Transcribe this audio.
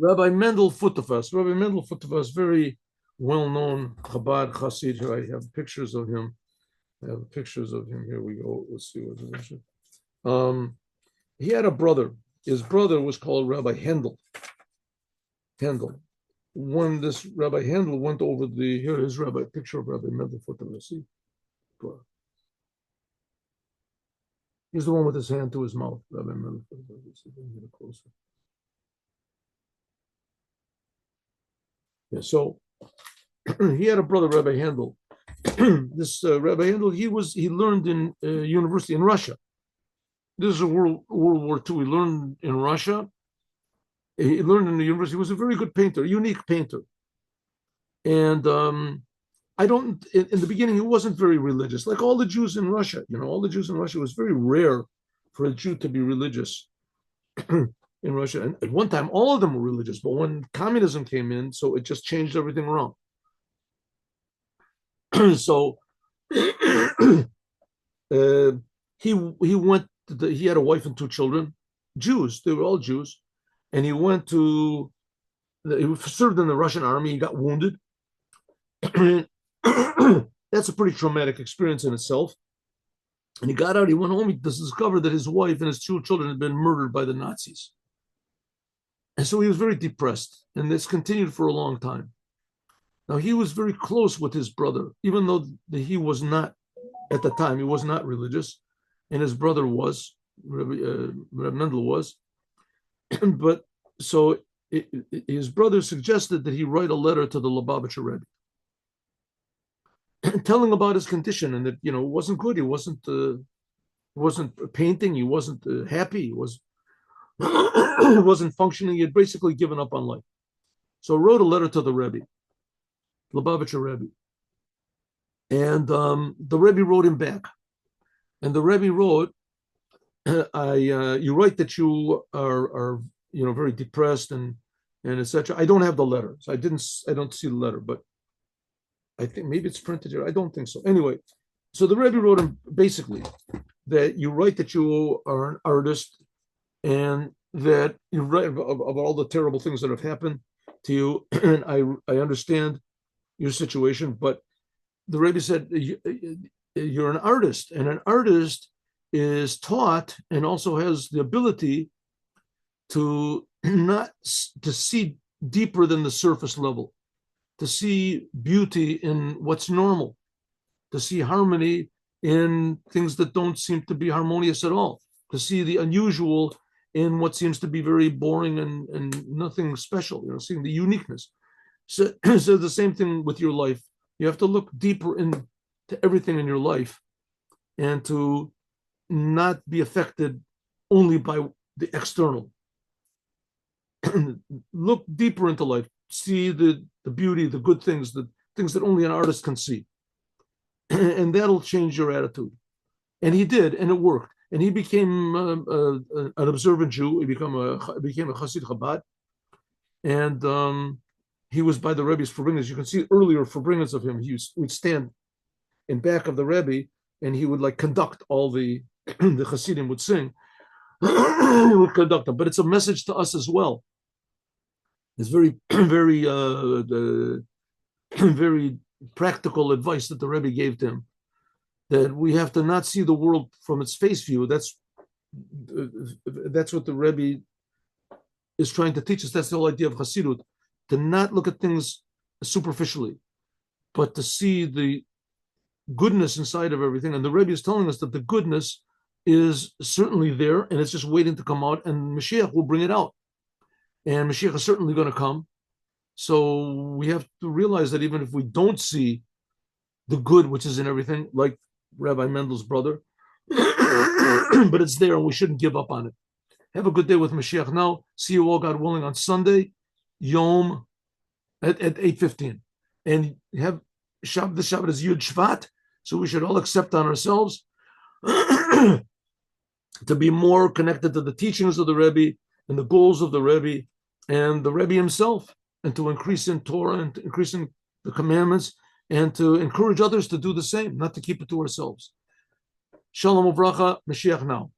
Rabbi Mendel Futerfas. Rabbi Mendel Futerfas, very well-known Chabad Chassid. Here I have pictures of him. I have pictures of him. Here we go. Let's see what it is. He had a brother. His brother was called Rabbi Handel. Handel. When this Rabbi Handel went over here is Rabbi picture of Rabbi Mendel Futerfas. See, he's the one with his hand to his mouth. Rabbi Mendel Futerfas. Get it closer. Yeah, so he had a brother, Rabbi Handel. This Rabbi Handel, he learned in university in Russia. This is World War II. He learned in Russia. He learned in the university. He was a very good painter, a unique painter. And in the beginning, he wasn't very religious, like all the Jews in Russia. All the Jews in Russia, it was very rare for a Jew to be religious in Russia. And at one time, all of them were religious. But when communism came in, so it just changed everything around. So he had a wife and two children, Jews. They were all Jews, and he served in the Russian army. He got wounded. That's a pretty traumatic experience in itself. And he got out. He went home. He discovered that his wife and his two children had been murdered by the Nazis, and so he was very depressed. And this continued for a long time. Now, he was very close with his brother, even though he was not, at the time, he was not religious, and his brother was, Rabbi Mendel was. But so his brother suggested that he write a letter to the Lubavitcher Rebbe, telling about his condition, and that, it wasn't good. He wasn't painting. He wasn't happy. He wasn't functioning. He had basically given up on life. So wrote a letter to the Rebbe, Lubavitcher Rebbe. And the Rebbe wrote him back. And the Rebbe wrote, you write that you are very depressed and etc. I don't have the letter. So I don't see the letter, but I think maybe it's printed here. I don't think so. Anyway, so the Rebbe wrote him basically that you write that you are an artist and that you write about all the terrible things that have happened to you. And I understand your situation, but the Rebbe said you're an artist, and an artist is taught and also has the ability to see deeper than the surface level, to see beauty in what's normal, to see harmony in things that don't seem to be harmonious at all, to see the unusual in what seems to be very boring and nothing special, seeing the uniqueness. So the same thing with your life. You have to look deeper into everything in your life and to not be affected only by the external. Look deeper into life. See the beauty, the good things, the things that only an artist can see. And that'll change your attitude. And he did, and it worked. And he became an observant Jew. He became a Chassid Chabad. And he was by the Rebbe's Farbrengens. You can see earlier Farbrengens of him. He would stand in back of the Rebbe, and he would conduct all the Chassidim would sing. He would conduct them. But it's a message to us as well. It's very, very, very practical advice that the Rebbe gave to him, that we have to not see the world from its face view. That's what the Rebbe is trying to teach us. That's the whole idea of Chassidut, to not look at things superficially, but to see the goodness inside of everything. And the Rebbe is telling us that the goodness is certainly there, and it's just waiting to come out, and Mashiach will bring it out. And Mashiach is certainly going to come. So we have to realize that even if we don't see the good which is in everything, like Rabbi Mendel's brother, but it's there and we shouldn't give up on it. Have a good day with Mashiach now. See you all, God willing, on Sunday, Yom, at 8:15. And have Shabbat. The Shabbat is Yud Shvat, so we should all accept on ourselves to be more connected to the teachings of the Rebbe and the goals of the Rebbe and the Rebbe himself, and to increase in Torah and to increase in the commandments, and to encourage others to do the same, not to keep it to ourselves. Shalom uvracha, Mashiach now.